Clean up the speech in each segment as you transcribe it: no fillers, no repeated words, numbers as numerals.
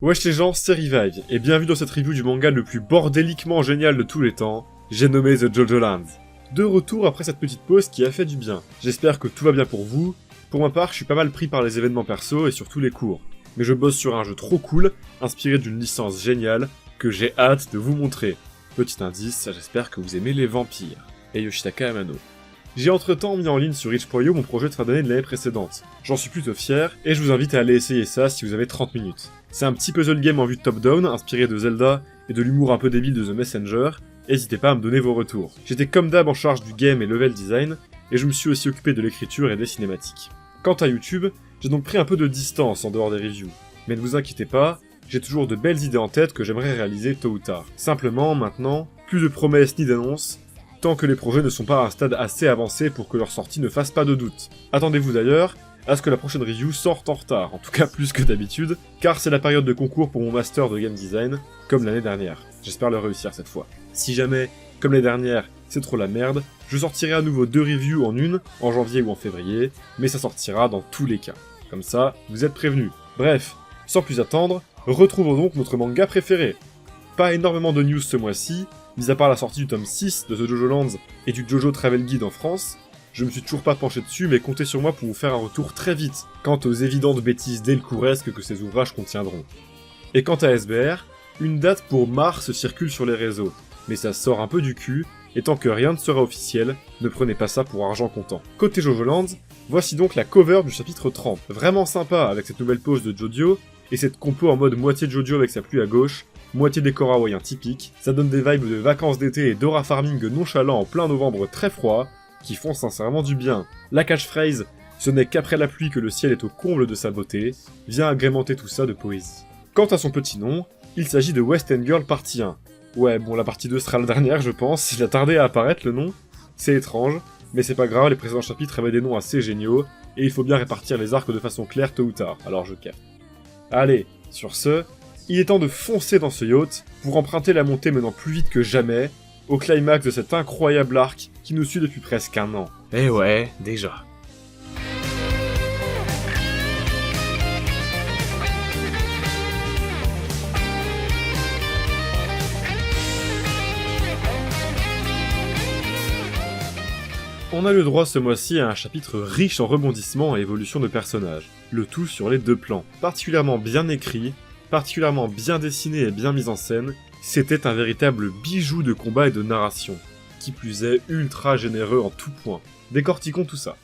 Wesh les gens, c'est Revive, et bienvenue dans cette review du manga le plus bordéliquement génial de tous les temps, j'ai nommé The Jojo Lands. De retour après cette petite pause qui a fait du bien. J'espère que tout va bien pour vous. Pour ma part, je suis pas mal pris par les événements perso et surtout les cours. Mais je bosse sur un jeu trop cool, inspiré d'une licence géniale, que j'ai hâte de vous montrer. Petit indice, j'espère que vous aimez les vampires. Et Yoshitaka Amano. J'ai entre-temps mis en ligne sur Itch.io mon projet de fin d'année de l'année précédente. J'en suis plutôt fier, et je vous invite à aller essayer ça si vous avez 30 minutes. C'est un petit puzzle game en vue top-down, inspiré de Zelda et de l'humour un peu débile de The Messenger. N'hésitez pas à me donner vos retours. J'étais comme d'hab en charge du game et level design, et je me suis aussi occupé de l'écriture et des cinématiques. Quant à YouTube, j'ai donc pris un peu de distance en dehors des reviews. Mais ne vous inquiétez pas, j'ai toujours de belles idées en tête que j'aimerais réaliser tôt ou tard. Simplement, maintenant, plus de promesses ni d'annonces, tant que les projets ne sont pas à un stade assez avancé pour que leur sortie ne fasse pas de doute. Attendez-vous d'ailleurs à ce que la prochaine review sorte en retard, en tout cas plus que d'habitude, car c'est la période de concours pour mon master de game design, comme l'année dernière. J'espère le réussir cette fois. Si jamais, comme l'année dernière, c'est trop la merde, je sortirai à nouveau 2 reviews en une, en janvier ou en février, mais ça sortira dans tous les cas. Comme ça, vous êtes prévenus. Bref, sans plus attendre, retrouvons donc notre manga préféré. Pas énormément de news ce mois-ci, mis à part la sortie du tome 6 de The Jojo Lands et du Jojo Travel Guide en France. Je me suis toujours pas penché dessus, mais comptez sur moi pour vous faire un retour très vite, quant aux évidentes bêtises delcouresques que ces ouvrages contiendront. Et quant à SBR, une date pour mars circule sur les réseaux, mais ça sort un peu du cul, et tant que rien ne sera officiel, ne prenez pas ça pour argent comptant. Côté Jojo Lands, voici donc la cover du chapitre 30, vraiment sympa avec cette nouvelle pose de Jojo, et cette compo en mode moitié Jojo avec sa pluie à gauche, moitié décor hawaïen typique, ça donne des vibes de vacances d'été et d'aura farming nonchalant en plein novembre très froid, qui font sincèrement du bien. La catchphrase « Ce n'est qu'après la pluie que le ciel est au comble de sa beauté » vient agrémenter tout ça de poésie. Quant à son petit nom, il s'agit de West End Girl partie 1. Ouais, bon, la partie 2 sera la dernière, je pense, il a tardé à apparaître le nom. C'est étrange, mais c'est pas grave, les précédents chapitres avaient des noms assez géniaux, et il faut bien répartir les arcs de façon claire tôt ou tard, alors je capte. Allez, sur ce, il est temps de foncer dans ce yacht, pour emprunter la montée menant plus vite que jamais, au climax de cet incroyable arc qui nous suit depuis presque un an. Eh ouais, déjà. On a le droit ce mois-ci à un chapitre riche en rebondissements et évolutions de personnages, le tout sur les 2 plans. Particulièrement bien écrit, particulièrement bien dessiné et bien mis en scène, c'était un véritable bijou de combat et de narration. Qui plus est, ultra généreux en tout point. Décortiquons tout ça.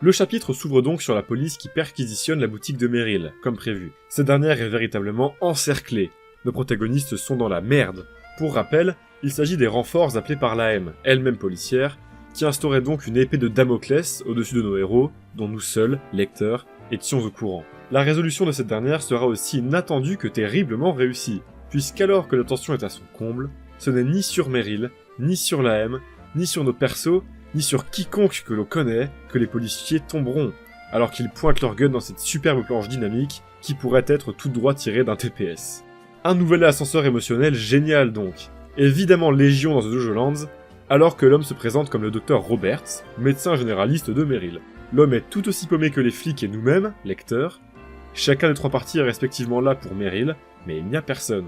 Le chapitre s'ouvre donc sur la police qui perquisitionne la boutique de Meryl, comme prévu. Cette dernière est véritablement encerclée. Nos protagonistes sont dans la merde. Pour rappel, il s'agit des renforts appelés par l'AM, elle-même policière, qui instaurait donc une épée de Damoclès au-dessus de nos héros, dont nous seuls, lecteurs, étions au courant. La résolution de cette dernière sera aussi inattendue que terriblement réussie, puisqu'alors que la tension est à son comble, ce n'est ni sur Meryl, ni sur l'AM, ni sur nos persos, ni sur quiconque que l'on connaît, que les policiers tomberont, alors qu'ils pointent leur gun dans cette superbe planche dynamique qui pourrait être tout droit tirée d'un TPS. Un nouvel ascenseur émotionnel génial donc, évidemment légion dans The Jojo Lands, alors que l'homme se présente comme le docteur Roberts, médecin généraliste de Meryl. L'homme est tout aussi paumé que les flics et nous-mêmes, lecteurs. Chacun des 3 parties est respectivement là pour Meryl, mais il n'y a personne.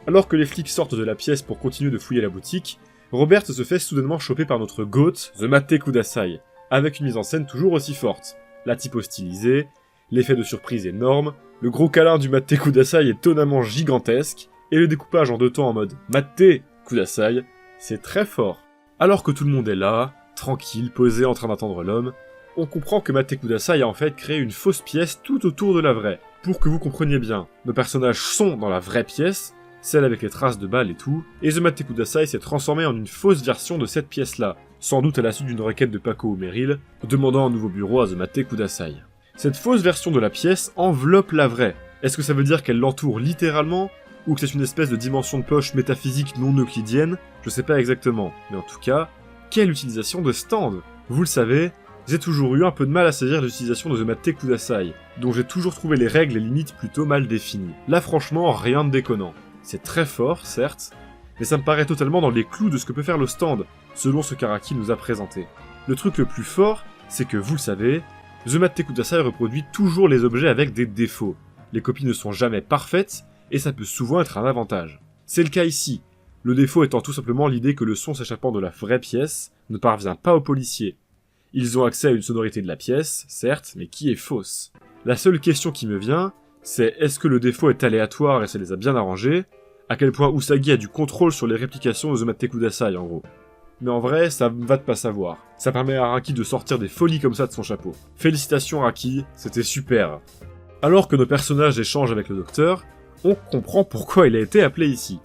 Alors que les flics sortent de la pièce pour continuer de fouiller la boutique, Robert se fait soudainement choper par notre GOAT, The Mate Kudasai, avec une mise en scène toujours aussi forte. La typo stylisée, l'effet de surprise énorme, le gros câlin du Mate Kudasai est étonnamment gigantesque, et le découpage en 2 temps en mode Mate Kudasai, c'est très fort. Alors que tout le monde est là, tranquille, posé en train d'attendre l'homme, on comprend que Mate Kudasai a en fait créé une fausse pièce tout autour de la vraie. Pour que vous compreniez bien, nos personnages sont dans la vraie pièce, celle avec les traces de balles et tout, et The Mate Kudasai s'est transformé en une fausse version de cette pièce-là, sans doute à la suite d'une requête de Paco ou Meryl, demandant un nouveau bureau à The Mate Kudasai. Cette fausse version de la pièce enveloppe la vraie. Est-ce que ça veut dire qu'elle l'entoure littéralement, ou que c'est une espèce de dimension de poche métaphysique non euclidienne? Je sais pas exactement, mais en tout cas, quelle utilisation de stand! Vous le savez, j'ai toujours eu un peu de mal à saisir l'utilisation de The Mate Kudasai, dont j'ai toujours trouvé les règles et limites plutôt mal définies. Là franchement, rien de déconnant. C'est très fort, certes, mais ça me paraît totalement dans les clous de ce que peut faire le stand, selon ce qu'Araki nous a présenté. Le truc le plus fort, c'est que, vous le savez, The Mate Kudasai reproduit toujours les objets avec des défauts. Les copies ne sont jamais parfaites, et ça peut souvent être un avantage. C'est le cas ici, le défaut étant tout simplement l'idée que le son s'échappant de la vraie pièce ne parvient pas aux policiers. Ils ont accès à une sonorité de la pièce, certes, mais qui est fausse. La seule question qui me vient, c'est est-ce que le défaut est aléatoire et ça les a bien arrangés? À quel point Usagi a du contrôle sur les réplications de Uzumate Kudasai en gros. Mais en vrai, ça va de pas savoir. Ça permet à Araki de sortir des folies comme ça de son chapeau. Félicitations Araki, c'était super. Alors que nos personnages échangent avec le docteur, on comprend pourquoi il a été appelé ici.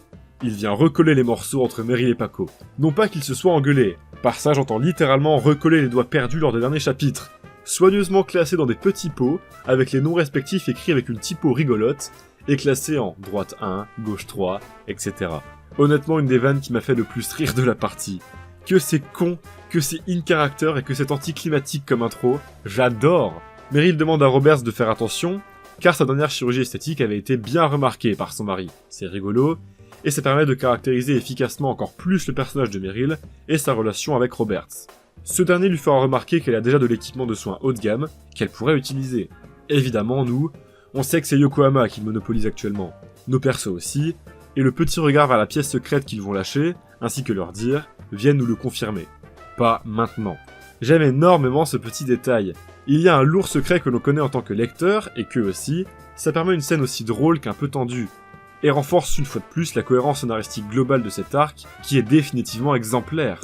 Il vient recoller les morceaux entre Meryl et Paco. Non pas qu'ils se soient engueulés, par ça j'entends littéralement recoller les doigts perdus lors des derniers chapitres, soigneusement classés dans des petits pots, avec les noms respectifs écrits avec une typo rigolote, et classés en droite 1, gauche 3, etc. Honnêtement une des vannes qui m'a fait le plus rire de la partie. Que c'est con, que c'est in character et que c'est anticlimatique comme intro, j'adore. Meryl demande à Roberts de faire attention, car sa dernière chirurgie esthétique avait été bien remarquée par son mari. C'est rigolo, et ça permet de caractériser efficacement encore plus le personnage de Meryl et sa relation avec Roberts. Ce dernier lui fera remarquer qu'elle a déjà de l'équipement de soins haut de gamme qu'elle pourrait utiliser. Évidemment, nous, on sait que c'est Yokohama qui le monopolise actuellement, nos persos aussi, et le petit regard vers la pièce secrète qu'ils vont lâcher, ainsi que leur dire, viennent nous le confirmer. Pas maintenant. J'aime énormément ce petit détail. Il y a un lourd secret que l'on connaît en tant que lecteur, et que aussi, ça permet une scène aussi drôle qu'un peu tendue, et renforce une fois de plus la cohérence scénaristique globale de cet arc, qui est définitivement exemplaire.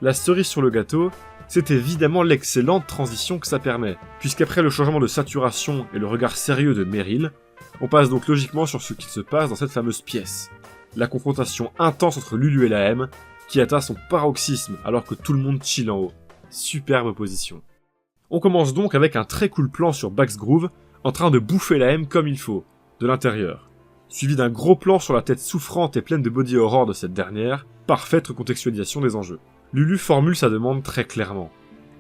La cerise sur le gâteau, c'est évidemment l'excellente transition que ça permet, puisqu'après le changement de saturation et le regard sérieux de Meryl, on passe donc logiquement sur ce qui se passe dans cette fameuse pièce. La confrontation intense entre Lulu et la M, qui atteint son paroxysme alors que tout le monde chill en haut. Superbe position. On commence donc avec un très cool plan sur Bax Groove, en train de bouffer la M comme il faut, de l'intérieur. Suivi d'un gros plan sur la tête souffrante et pleine de body horror de cette dernière, parfaite recontextualisation des enjeux. Lulu formule sa demande très clairement.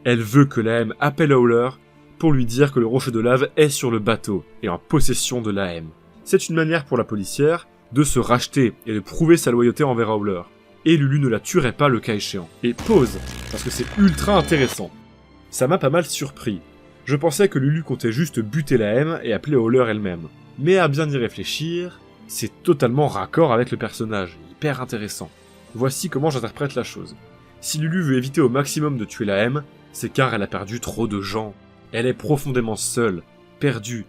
Elle veut que la M appelle Howler pour lui dire que le rocher de lave est sur le bateau et en possession de la M. C'est une manière pour la policière de se racheter et de prouver sa loyauté envers Howler. Et Lulu ne la tuerait pas le cas échéant. Et pause, parce que c'est ultra intéressant. Ça m'a pas mal surpris. Je pensais que Lulu comptait juste buter la M et appeler Howler elle-même. Mais à bien y réfléchir, c'est totalement raccord avec le personnage, hyper intéressant. Voici comment j'interprète la chose. Si Lulu veut éviter au maximum de tuer la M, c'est car elle a perdu trop de gens. Elle est profondément seule, perdue,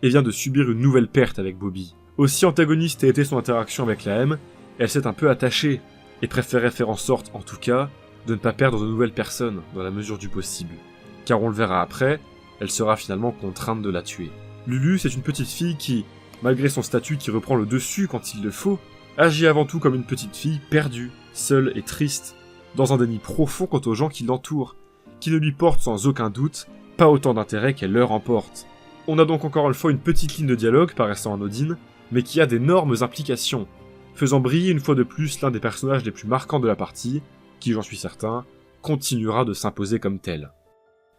et vient de subir une nouvelle perte avec Bobby. Aussi antagoniste a été son interaction avec la M, elle s'est un peu attachée, et préférait faire en sorte, en tout cas, de ne pas perdre de nouvelles personnes, dans la mesure du possible. Car on le verra après, elle sera finalement contrainte de la tuer. Lulu, c'est une petite fille qui, malgré son statut qui reprend le dessus quand il le faut, agit avant tout comme une petite fille perdue, seule et triste, dans un déni profond quant aux gens qui l'entourent, qui ne lui portent sans aucun doute pas autant d'intérêt qu'elle leur emporte. On a donc encore une fois une petite ligne de dialogue paraissant anodine, mais qui a d'énormes implications, faisant briller une fois de plus l'un des personnages les plus marquants de la partie, qui, j'en suis certain, continuera de s'imposer comme tel.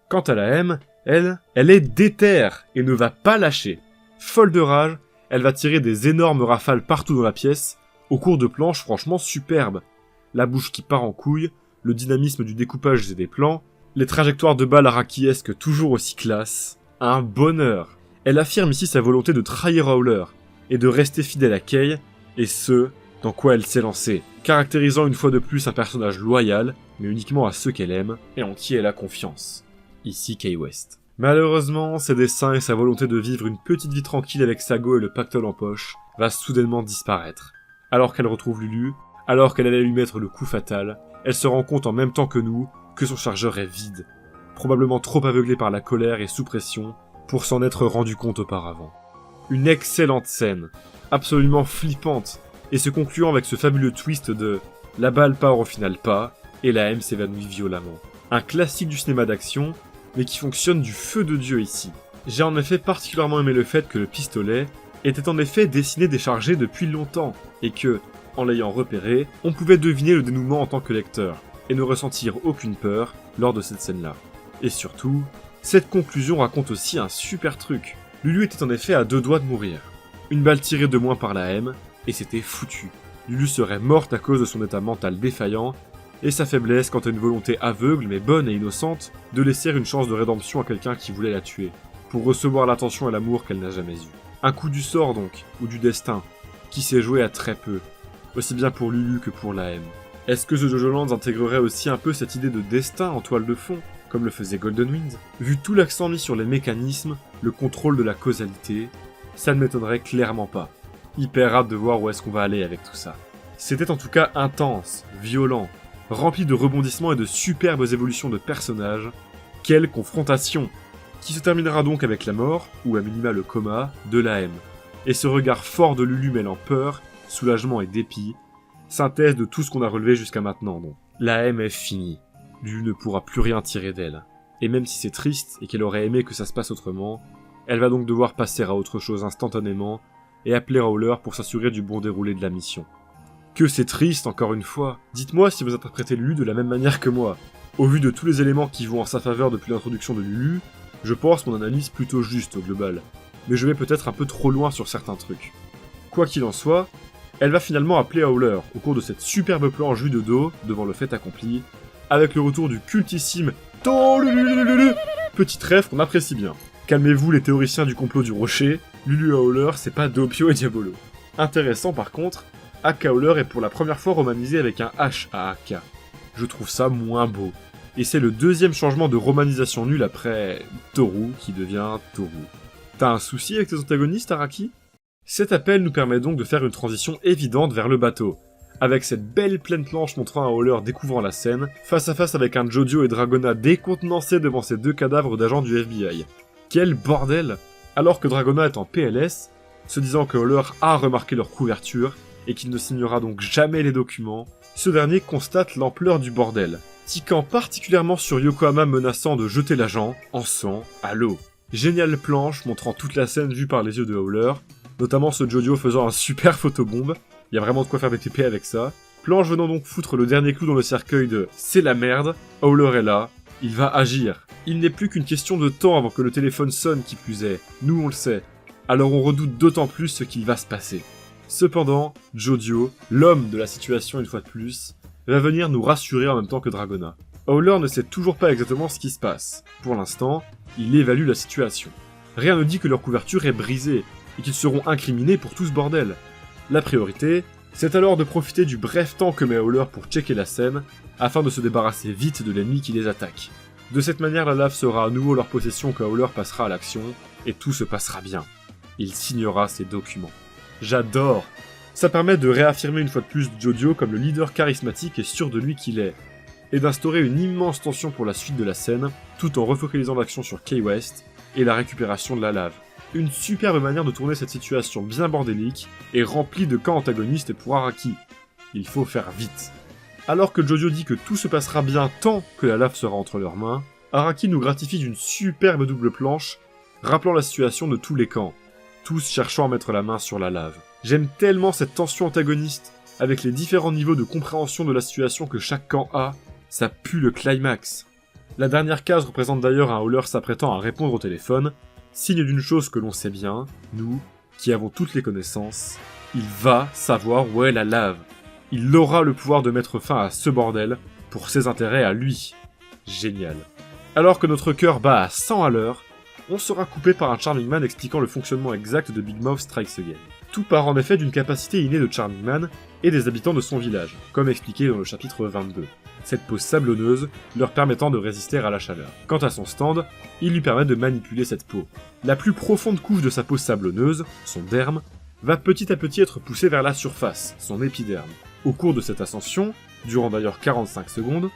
Quant à la M, elle est déterre et ne va pas lâcher. Folle de rage, elle va tirer des énormes rafales partout dans la pièce, au cours de planches franchement superbes. La bouche qui part en couille, le dynamisme du découpage et des plans, les trajectoires de balles arakiesques toujours aussi classe. Un bonheur. Elle affirme ici sa volonté de trahir Howler, et de rester fidèle à Kay, et ce, dans quoi elle s'est lancée, caractérisant une fois de plus un personnage loyal, mais uniquement à ceux qu'elle aime, et en qui elle a confiance. Ici Kay West. Malheureusement, ses dessins et sa volonté de vivre une petite vie tranquille avec Sago et le pactole en poche va soudainement disparaître. Alors qu'elle retrouve Lulu, alors qu'elle allait lui mettre le coup fatal, elle se rend compte en même temps que nous que son chargeur est vide, probablement trop aveuglé par la colère et sous pression pour s'en être rendu compte auparavant. Une excellente scène, absolument flippante, et se concluant avec ce fabuleux twist de « la balle part au final pas » et la M s'évanouit violemment. Un classique du cinéma d'action, mais qui fonctionne du feu de Dieu ici. J'ai en effet particulièrement aimé le fait que le pistolet était en effet dessiné déchargé depuis longtemps, et que, en l'ayant repéré, on pouvait deviner le dénouement en tant que lecteur, et ne ressentir aucune peur lors de cette scène-là. Et surtout, cette conclusion raconte aussi un super truc. Lulu était en effet à 2 doigts de mourir. Une balle tirée de moins par la M, et c'était foutu. Lulu serait morte à cause de son état mental défaillant, et sa faiblesse quant à une volonté aveugle mais bonne et innocente de laisser une chance de rédemption à quelqu'un qui voulait la tuer, pour recevoir l'attention et l'amour qu'elle n'a jamais eu. Un coup du sort donc, ou du destin, qui s'est joué à très peu, aussi bien pour Lulu que pour l'AM. Est-ce que The JoJo Lands intégrerait aussi un peu cette idée de destin en toile de fond, comme le faisait Golden Wind? Vu tout l'accent mis sur les mécanismes, le contrôle de la causalité, ça ne m'étonnerait clairement pas. Hyper hâte de voir où est-ce qu'on va aller avec tout ça. C'était en tout cas intense, violent, rempli de rebondissements et de superbes évolutions de personnages. Quelle confrontation! Qui se terminera donc avec la mort, ou à minima le coma, de l'AM. Et ce regard fort de Lulu mêlant peur, soulagement et dépit, synthèse de tout ce qu'on a relevé jusqu'à maintenant donc. L'AM est finie. Lulu ne pourra plus rien tirer d'elle. Et même si c'est triste et qu'elle aurait aimé que ça se passe autrement, elle va donc devoir passer à autre chose instantanément et appeler Howler pour s'assurer du bon déroulé de la mission. Que c'est triste encore une fois. Dites-moi si vous interprétez Lulu de la même manière que moi. Au vu de tous les éléments qui vont en sa faveur depuis l'introduction de Lulu, je pense mon analyse plutôt juste au global. Mais je vais peut-être un peu trop loin sur certains trucs. Quoi qu'il en soit, elle va finalement appeler Howler au cours de cette superbe planche vue de dos devant le fait accompli, avec le retour du cultissime Tolulululu. Petite rêve qu'on apprécie bien. Calmez-vous les théoriciens du complot du rocher, Lulu et Howler c'est pas Doppio et Diabolo. Intéressant par contre, Aka Howler est pour la première fois romanisé avec un H à Aka. Je trouve ça moins beau. Et c'est le deuxième changement de romanisation nul après Toru qui devient Toru. T'as un souci avec tes antagonistes, Araki? Cet appel nous permet donc de faire une transition évidente vers le bateau, avec cette belle pleine planche montrant un Howler découvrant la scène, face à face avec un Jojo et Dragona décontenancés devant ces deux cadavres d'agents du FBI. Quel bordel! Alors que Dragona est en PLS, se disant que Howler a remarqué leur couverture, et qu'il ne signera donc jamais les documents, ce dernier constate l'ampleur du bordel, tiquant particulièrement sur Yokohama menaçant de jeter l'agent, en sang, à l'eau. Géniale planche montrant toute la scène vue par les yeux de Howler, notamment ce Jojo faisant un super photobombe, il y a vraiment de quoi faire des TP avec ça. Planche venant donc foutre le dernier clou dans le cercueil de « c'est la merde », Howler est là, il va agir. Il n'est plus qu'une question de temps avant que le téléphone sonne qui plus est, nous on le sait, alors on redoute d'autant plus ce qu'il va se passer. Cependant, Jojo, l'homme de la situation une fois de plus, va venir nous rassurer en même temps que Dragona. Howler ne sait toujours pas exactement ce qui se passe. Pour l'instant, il évalue la situation. Rien ne dit que leur couverture est brisée, et qu'ils seront incriminés pour tout ce bordel. La priorité, c'est alors de profiter du bref temps que met Howler pour checker la scène, afin de se débarrasser vite de l'ennemi qui les attaque. De cette manière, la lave sera à nouveau leur possession quand Howler passera à l'action, et tout se passera bien. Il signera ses documents. J'adore! Ça permet de réaffirmer une fois de plus Jojo comme le leader charismatique et sûr de lui qu'il est, et d'instaurer une immense tension pour la suite de la scène, tout en refocalisant l'action sur Key West et la récupération de la lave. Une superbe manière de tourner cette situation bien bordélique et remplie de camps antagonistes pour Araki. Il faut faire vite. Alors que Jojo dit que tout se passera bien tant que la lave sera entre leurs mains, Araki nous gratifie d'une superbe double planche, rappelant la situation de tous les camps, tous cherchant à mettre la main sur la lave. J'aime tellement cette tension antagoniste, avec les différents niveaux de compréhension de la situation que chaque camp a, ça pue le climax. La dernière case représente d'ailleurs un Howler s'apprêtant à répondre au téléphone, signe d'une chose que l'on sait bien, nous, qui avons toutes les connaissances, il va savoir où est la lave. Il aura le pouvoir de mettre fin à ce bordel, pour ses intérêts à lui. Génial. Alors que notre cœur bat à 100 à l'heure, on sera coupé par un Charming Man expliquant le fonctionnement exact de Big Mouth Strikes Again. Tout part en effet d'une capacité innée de Charming Man et des habitants de son village, comme expliqué dans le chapitre 22. Cette peau sablonneuse leur permettant de résister à la chaleur. Quant à son stand, il lui permet de manipuler cette peau. La plus profonde couche de sa peau sablonneuse, son derme, va petit à petit être poussée vers la surface, son épiderme. Au cours de cette ascension, durant d'ailleurs 45 secondes,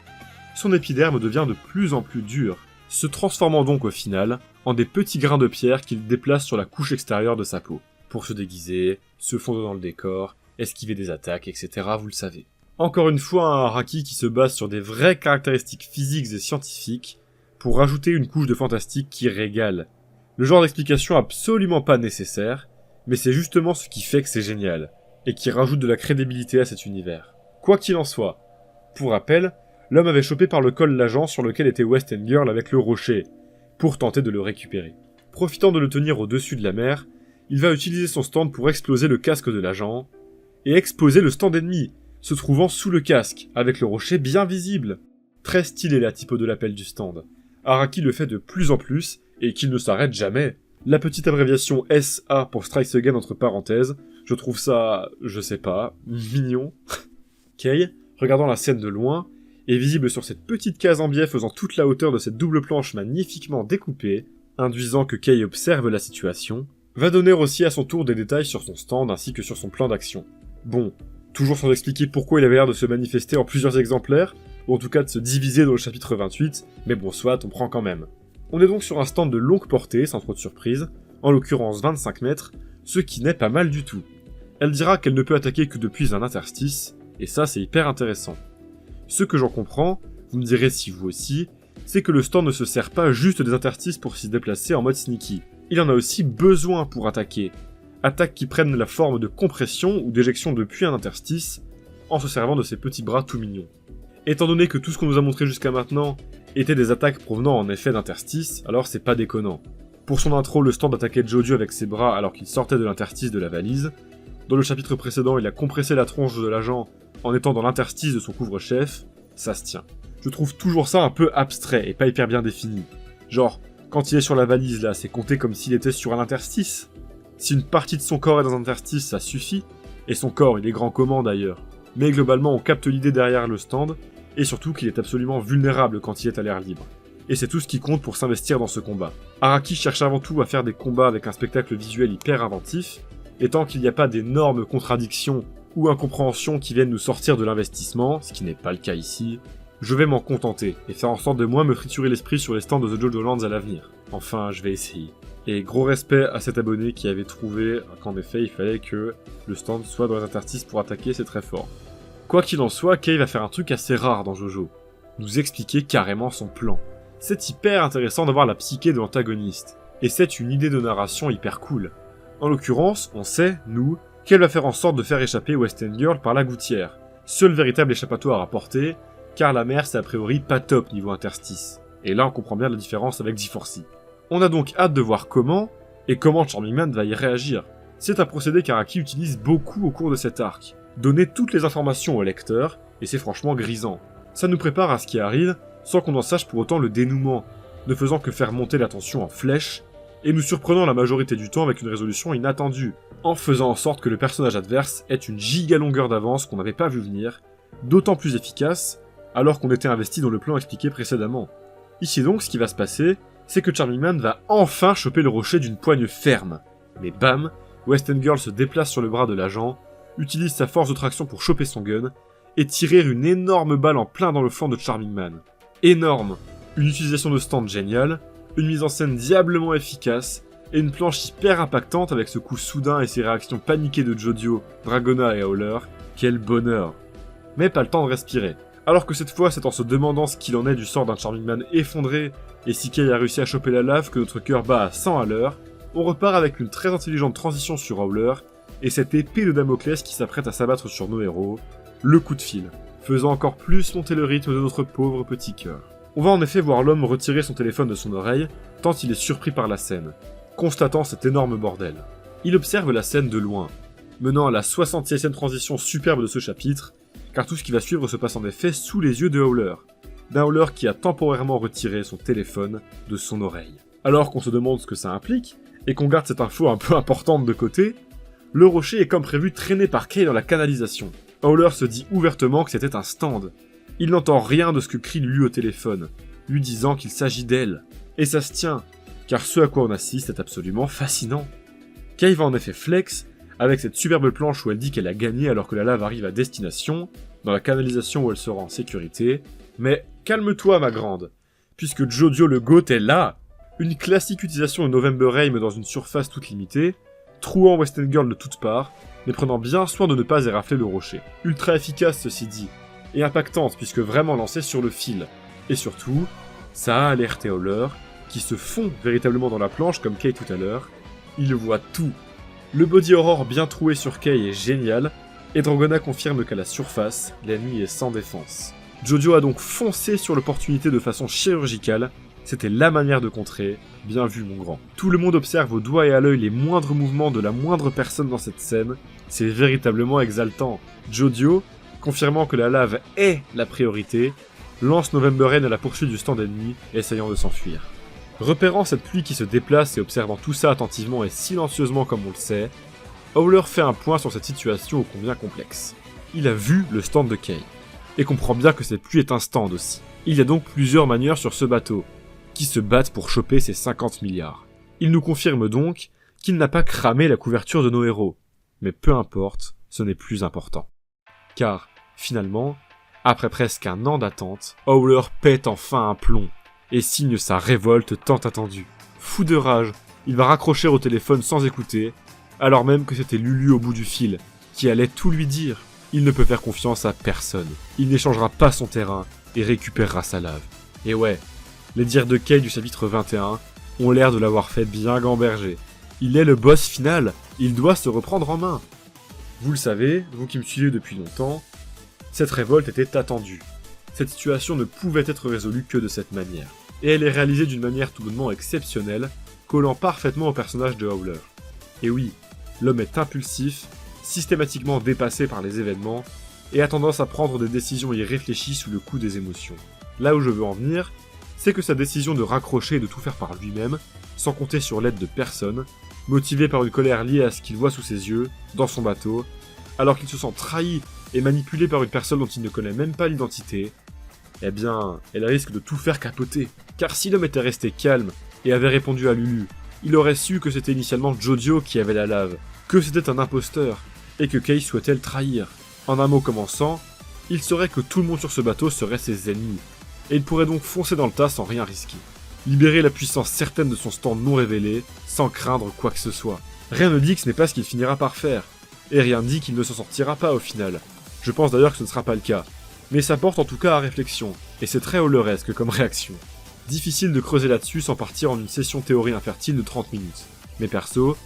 son épiderme devient de plus en plus dur, se transformant donc au final en des petits grains de pierre qu'il déplace sur la couche extérieure de sa peau, pour se déguiser, se fondre dans le décor, esquiver des attaques, etc. vous le savez. Encore une fois, un Araki qui se base sur des vraies caractéristiques physiques et scientifiques pour rajouter une couche de fantastique qui régale. Le genre d'explication absolument pas nécessaire, mais c'est justement ce qui fait que c'est génial, et qui rajoute de la crédibilité à cet univers. Quoi qu'il en soit, pour rappel, l'homme avait chopé par le col l'agent sur lequel était West End Girl avec le rocher, pour tenter de le récupérer. Profitant de le tenir au-dessus de la mer, il va utiliser son stand pour exploser le casque de l'agent, et exposer le stand ennemi, se trouvant sous le casque, avec le rocher bien visible. Très stylé la typo de l'appel du stand. Araki le fait de plus en plus, et qu'il ne s'arrête jamais. La petite abréviation SA pour Strikes Again entre parenthèses, je trouve ça, je sais pas, mignon. Kay, regardant la scène de loin, est visible sur cette petite case en biais faisant toute la hauteur de cette double planche magnifiquement découpée, induisant que Kay observe la situation, va donner aussi à son tour des détails sur son stand ainsi que sur son plan d'action. Bon, toujours sans expliquer pourquoi il avait l'air de se manifester en plusieurs exemplaires, ou en tout cas de se diviser dans le chapitre 28, mais bon soit, on prend quand même. On est donc sur un stand de longue portée, sans trop de surprise, en l'occurrence 25 mètres, ce qui n'est pas mal du tout. Elle dira qu'elle ne peut attaquer que depuis un interstice, et ça c'est hyper intéressant. Ce que j'en comprends, vous me direz si vous aussi, c'est que le stand ne se sert pas juste des interstices pour s'y déplacer en mode sneaky. Il en a aussi besoin pour attaquer. Attaques qui prennent la forme de compression ou d'éjection depuis un interstice, en se servant de ses petits bras tout mignons. Étant donné que tout ce qu'on nous a montré jusqu'à maintenant étaient des attaques provenant en effet d'interstices, alors c'est pas déconnant. Pour son intro, le stand attaquait Jojo avec ses bras alors qu'il sortait de l'interstice de la valise. Dans le chapitre précédent, il a compressé la tronche de l'agent en étant dans l'interstice de son couvre-chef. Ça se tient. Je trouve toujours ça un peu abstrait et pas hyper bien défini. Genre, quand il est sur la valise là, c'est compté comme s'il était sur un interstice. Si une partie de son corps est dans un interstice, ça suffit. Et son corps, il est grand comment d'ailleurs. Mais globalement, on capte l'idée derrière le stand, et surtout qu'il est absolument vulnérable quand il est à l'air libre. Et c'est tout ce qui compte pour s'investir dans ce combat. Araki cherche avant tout à faire des combats avec un spectacle visuel hyper inventif, et tant qu'il n'y a pas d'énormes contradictions ou incompréhensions qui viennent nous sortir de l'investissement, ce qui n'est pas le cas ici, je vais m'en contenter, et faire en sorte de moins me triturer l'esprit sur les stands de The JoJo Lands à l'avenir. Enfin, je vais essayer. Et gros respect à cet abonné qui avait trouvé qu'en effet il fallait que le stand soit dans les interstices pour attaquer, c'est très fort. Quoi qu'il en soit, Kay va faire un truc assez rare dans JoJo. Nous expliquer carrément son plan. C'est hyper intéressant d'avoir la psyché de l'antagoniste. Et c'est une idée de narration hyper cool. En l'occurrence, on sait, nous, qu'elle va faire en sorte de faire échapper Western Girl par la gouttière. Seul véritable échappatoire à porter, car la mer c'est a priori pas top niveau interstice. Et là on comprend bien la différence avec D4C. On a donc hâte de voir comment, et comment Charming Man va y réagir. C'est un procédé qu'Araki utilise beaucoup au cours de cet arc. Donner toutes les informations au lecteur, et c'est franchement grisant. Ça nous prépare à ce qui arrive, sans qu'on en sache pour autant le dénouement, ne faisant que faire monter la tension en flèche, et nous surprenant la majorité du temps avec une résolution inattendue, en faisant en sorte que le personnage adverse ait une giga longueur d'avance qu'on n'avait pas vu venir, d'autant plus efficace, alors qu'on était investi dans le plan expliqué précédemment. Ici donc, ce qui va se passer, c'est que Charming Man va enfin choper le rocher d'une poigne ferme. Mais bam, Western Girl se déplace sur le bras de l'agent, utilise sa force de traction pour choper son gun, et tirer une énorme balle en plein dans le flanc de Charming Man. Énorme! Une utilisation de stand géniale, une mise en scène diablement efficace, et une planche hyper impactante avec ce coup soudain et ses réactions paniquées de Jodio, Dragona et Howler. Quel bonheur! Mais pas le temps de respirer. Alors que cette fois, c'est en se demandant ce qu'il en est du sort d'un Charming Man effondré, et si Kay a réussi à choper la lave que notre cœur bat à 100 à l'heure, on repart avec une très intelligente transition sur Howler, et cette épée de Damoclès qui s'apprête à s'abattre sur nos héros, le coup de fil, faisant encore plus monter le rythme de notre pauvre petit cœur. On va en effet voir l'homme retirer son téléphone de son oreille, tant il est surpris par la scène, constatant cet énorme bordel. Il observe la scène de loin, menant à la 66e transition superbe de ce chapitre, car tout ce qui va suivre se passe en effet sous les yeux de Howler, d'un Howler qui a temporairement retiré son téléphone de son oreille. Alors qu'on se demande ce que ça implique, et qu'on garde cette info un peu importante de côté, le rocher est comme prévu traîné par Kay dans la canalisation. Howler se dit ouvertement que c'était un stand. Il n'entend rien de ce que crie Lulu au téléphone, lui disant qu'il s'agit d'elle. Et ça se tient, car ce à quoi on assiste est absolument fascinant. Kay va en effet flex, avec cette superbe planche où elle dit qu'elle a gagné alors que la lave arrive à destination, dans la canalisation où elle sera en sécurité. Mais calme-toi ma grande, puisque Jodio le GOAT est là. Une classique utilisation de November Rain dans une surface toute limitée, trouant Western Girl de toutes parts, mais prenant bien soin de ne pas érafler le rocher. Ultra efficace ceci dit, et impactante puisque vraiment lancée sur le fil. Et surtout, ça a alerté Howler, qui se fond véritablement dans la planche comme Kay tout à l'heure. Il voit tout. Le body horror bien troué sur Kay est génial, et Dragona confirme qu'à la surface, l'ennemi est sans défense. Jojo a donc foncé sur l'opportunité de façon chirurgicale, c'était la manière de contrer, bien vu mon grand. Tout le monde observe au doigt et à l'œil les moindres mouvements de la moindre personne dans cette scène, c'est véritablement exaltant. Jodio, confirmant que la lave est la priorité, lance November Rain à la poursuite du stand ennemi, essayant de s'enfuir. Repérant cette pluie qui se déplace et observant tout ça attentivement et silencieusement comme on le sait, Howler fait un point sur cette situation ô combien complexe. Il a vu le stand de Kay, et comprend bien que cette pluie est un stand aussi. Il y a donc plusieurs manières sur ce bateau, qui se battent pour choper ces 50 milliards. Il nous confirme donc qu'il n'a pas cramé la couverture de nos héros, mais peu importe, ce n'est plus important. Car, finalement, après presque un an d'attente, Howler pète enfin un plomb, et signe sa révolte tant attendue. Fou de rage, il va raccrocher au téléphone sans écouter, alors même que c'était Lulu au bout du fil, qui allait tout lui dire. Il ne peut faire confiance à personne. Il n'échangera pas son terrain et récupérera sa lave. Et ouais, les dires de Kay du chapitre 21 ont l'air de l'avoir fait bien gamberger. Il est le boss final, il doit se reprendre en main. Vous le savez, vous qui me suivez depuis longtemps, cette révolte était attendue. Cette situation ne pouvait être résolue que de cette manière. Et elle est réalisée d'une manière tout bonnement exceptionnelle, collant parfaitement au personnage de Howler. Et oui, l'homme est impulsif, systématiquement dépassé par les événements, et a tendance à prendre des décisions irréfléchies sous le coup des émotions. Là où je veux en venir, c'est que sa décision de raccrocher et de tout faire par lui-même, sans compter sur l'aide de personne, motivé par une colère liée à ce qu'il voit sous ses yeux, dans son bateau, alors qu'il se sent trahi et manipulé par une personne dont il ne connaît même pas l'identité, eh bien, elle risque de tout faire capoter. Car si l'homme était resté calme et avait répondu à Lulu, il aurait su que c'était initialement Jojo qui avait la lave, que c'était un imposteur, et que Kay souhaitait le trahir. En un mot commençant, il saurait que tout le monde sur ce bateau serait ses ennemis, et il pourrait donc foncer dans le tas sans rien risquer. Libérer la puissance certaine de son stand non révélé, sans craindre quoi que ce soit. Rien ne dit que ce n'est pas ce qu'il finira par faire, et rien ne dit qu'il ne s'en sortira pas au final. Je pense d'ailleurs que ce ne sera pas le cas. Mais ça porte en tout cas à réflexion, et c'est très howleresque comme réaction. Difficile de creuser là-dessus sans partir en une session théorie infertile de 30 minutes. Mais perso,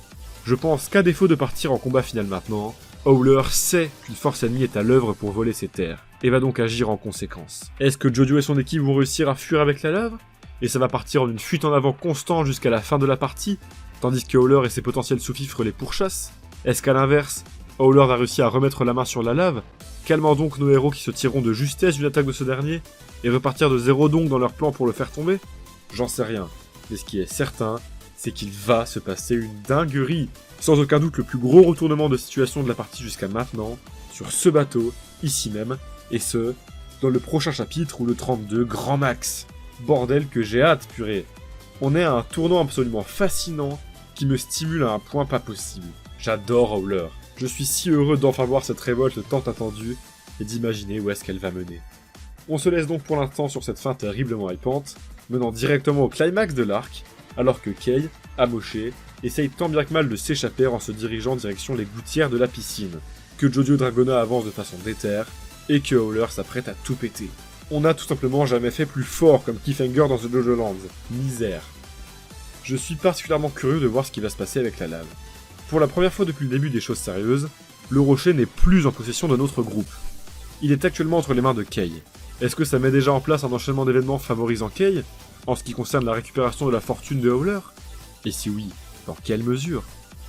je pense qu'à défaut de partir en combat final maintenant, Howler sait qu'une force ennemie est à l'œuvre pour voler ses terres, et va donc agir en conséquence. Est-ce que Jojo et son équipe vont réussir à fuir avec la lave? Et ça va partir en une fuite en avant constante jusqu'à la fin de la partie, tandis que Howler et ses potentiels sous-fifres les pourchassent? Est-ce qu'à l'inverse, Howler va réussir à remettre la main sur la lave, calmant donc nos héros qui se tireront de justesse d'une attaque de ce dernier, et repartir de zéro donc dans leur plan pour le faire tomber? J'en sais rien, mais ce qui est certain, c'est qu'il va se passer une dinguerie. Sans aucun doute le plus gros retournement de situation de la partie jusqu'à maintenant, sur ce bateau, ici même, et ce, dans le prochain chapitre ou le 32 grand max. Bordel que j'ai hâte, purée. On est à un tournant absolument fascinant qui me stimule à un point pas possible. J'adore Howler. Je suis si heureux d'enfin voir cette révolte tant attendue et d'imaginer où est-ce qu'elle va mener. On se laisse donc pour l'instant sur cette fin terriblement hypante, menant directement au climax de l'arc, alors que Kay, amoché, essaye tant bien que mal de s'échapper en se dirigeant direction les gouttières de la piscine, que Jojo Dragona avance de façon déterre, et que Howler s'apprête à tout péter. On n'a tout simplement jamais fait plus fort comme cliffhanger dans The Jojo Lands. Misère. Je suis particulièrement curieux de voir ce qui va se passer avec la lave. Pour la première fois depuis le début des choses sérieuses, le rocher n'est plus en possession de notre groupe. Il est actuellement entre les mains de Kay. Est-ce que ça met déjà en place un enchaînement d'événements favorisant Kay, en ce qui concerne la récupération de la fortune de Howler? Et si oui, dans quelle mesure?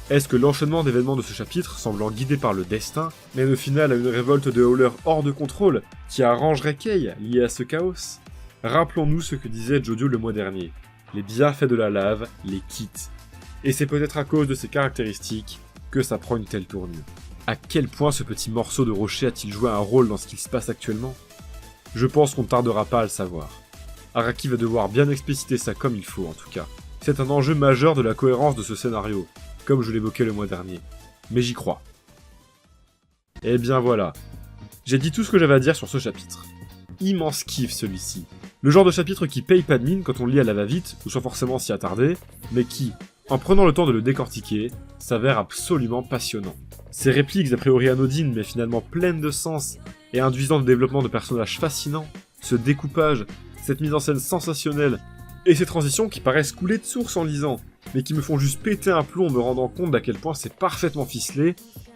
Est-ce que l'enchaînement d'événements de ce chapitre, semblant guidé par le destin, mène au final à une révolte de Howler hors de contrôle, qui arrangerait Kay, liée à ce chaos? Rappelons-nous ce que disait Jojo le mois dernier. Les bienfaits de la lave les quittent. Et c'est peut-être à cause de ces caractéristiques que ça prend une telle tournure. À quel point ce petit morceau de rocher a-t-il joué un rôle dans ce qu'il se passe actuellement? Je pense qu'on ne tardera pas à le savoir. Araki va devoir bien expliciter ça comme il faut en tout cas. C'est un enjeu majeur de la cohérence de ce scénario, comme je l'évoquais le mois dernier. Mais j'y crois. Et bien voilà. J'ai dit tout ce que j'avais à dire sur ce chapitre. Immense kiff celui-ci. Le genre de chapitre qui paye pas de mine quand on le lit à la va-vite, ou sans forcément s'y attarder, mais qui, en prenant le temps de le décortiquer, s'avère absolument passionnant. Ces répliques a priori anodines mais finalement pleines de sens et induisant le développement de personnages fascinants, ce découpage, cette mise en scène sensationnelle, et ces transitions qui paraissent couler de source en lisant, mais qui me font juste péter un plomb en me rendant compte d'à quel point c'est parfaitement ficelé,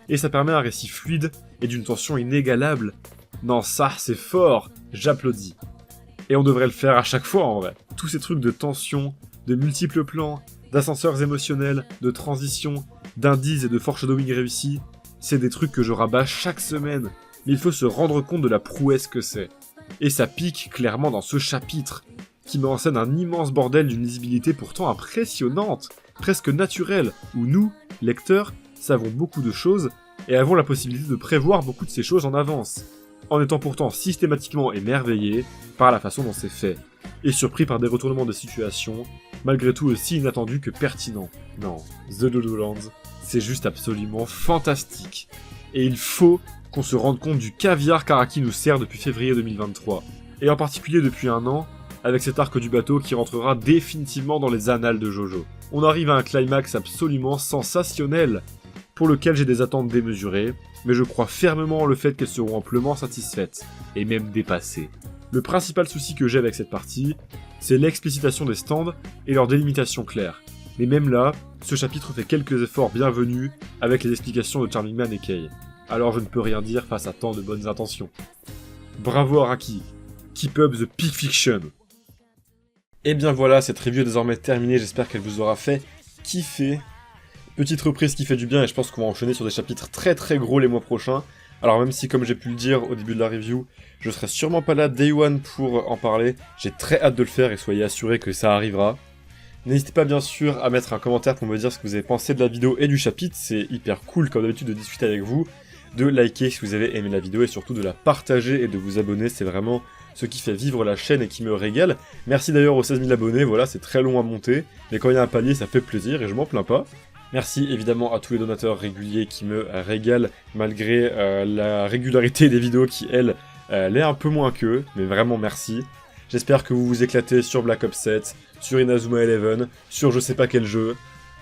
et ça permet un récit fluide et d'une tension inégalable. Non, ça c'est fort, j'applaudis. Et on devrait le faire à chaque fois en vrai. Tous ces trucs de tension, de multiples plans, d'ascenseurs émotionnels, de transitions, d'indices et de foreshadowing réussis, c'est des trucs que je rabats chaque semaine, mais il faut se rendre compte de la prouesse que c'est. Et ça pique clairement dans ce chapitre. qui met en scène un immense bordel d'une lisibilité pourtant impressionnante, presque naturelle, où nous, lecteurs, savons beaucoup de choses et avons la possibilité de prévoir beaucoup de ces choses en avance, en étant pourtant systématiquement émerveillés par la façon dont c'est fait, et surpris par des retournements de situation, malgré tout aussi inattendus que pertinents. Non, The Jojo Lands, c'est juste absolument fantastique. Et il faut qu'on se rende compte du caviar qu'Araki nous sert depuis février 2023, et en particulier depuis un an, avec cet arc du bateau qui rentrera définitivement dans les annales de Jojo. On arrive à un climax absolument sensationnel, pour lequel j'ai des attentes démesurées, mais je crois fermement en le fait qu'elles seront amplement satisfaites, et même dépassées. Le principal souci que j'ai avec cette partie, c'est l'explicitation des stands et leur délimitation claire. Mais même là, ce chapitre fait quelques efforts bienvenus avec les explications de Charming Man et Kei. Alors je ne peux rien dire face à tant de bonnes intentions. Bravo Araki, keep up the peak fiction. Et bien voilà, cette review est désormais terminée, j'espère qu'elle vous aura fait kiffer. Petite reprise qui fait du bien et je pense qu'on va enchaîner sur des chapitres très gros les mois prochains. Alors même si comme j'ai pu le dire au début de la review, je serai sûrement pas là day one pour en parler, j'ai très hâte de le faire et soyez assurés que ça arrivera. N'hésitez pas bien sûr à mettre un commentaire pour me dire ce que vous avez pensé de la vidéo et du chapitre, c'est hyper cool comme d'habitude de discuter avec vous, de liker si vous avez aimé la vidéo et surtout de la partager et de vous abonner, c'est vraiment ce qui fait vivre la chaîne et qui me régale. Merci d'ailleurs aux 16 000 abonnés, voilà c'est très long à monter, mais quand il y a un palier ça fait plaisir et je m'en plains pas. Merci évidemment à tous les donateurs réguliers qui me régalent malgré la régularité des vidéos qui, elle, l'est un peu moins qu'eux, mais vraiment merci. J'espère que vous vous éclatez sur Black Ops 7, sur Inazuma 11, sur je sais pas quel jeu,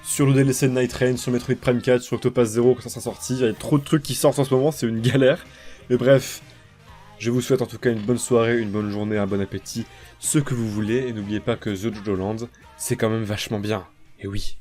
sur le DLC de Night Rain, sur Metroid Prime 4, sur Octopath 0 quand ça sera sorti. Il y a trop de trucs qui sortent en ce moment, c'est une galère. Mais bref, je vous souhaite en tout cas une bonne soirée, une bonne journée, un bon appétit, ce que vous voulez. Et n'oubliez pas que The Jojo Lands, c'est quand même vachement bien. Et oui.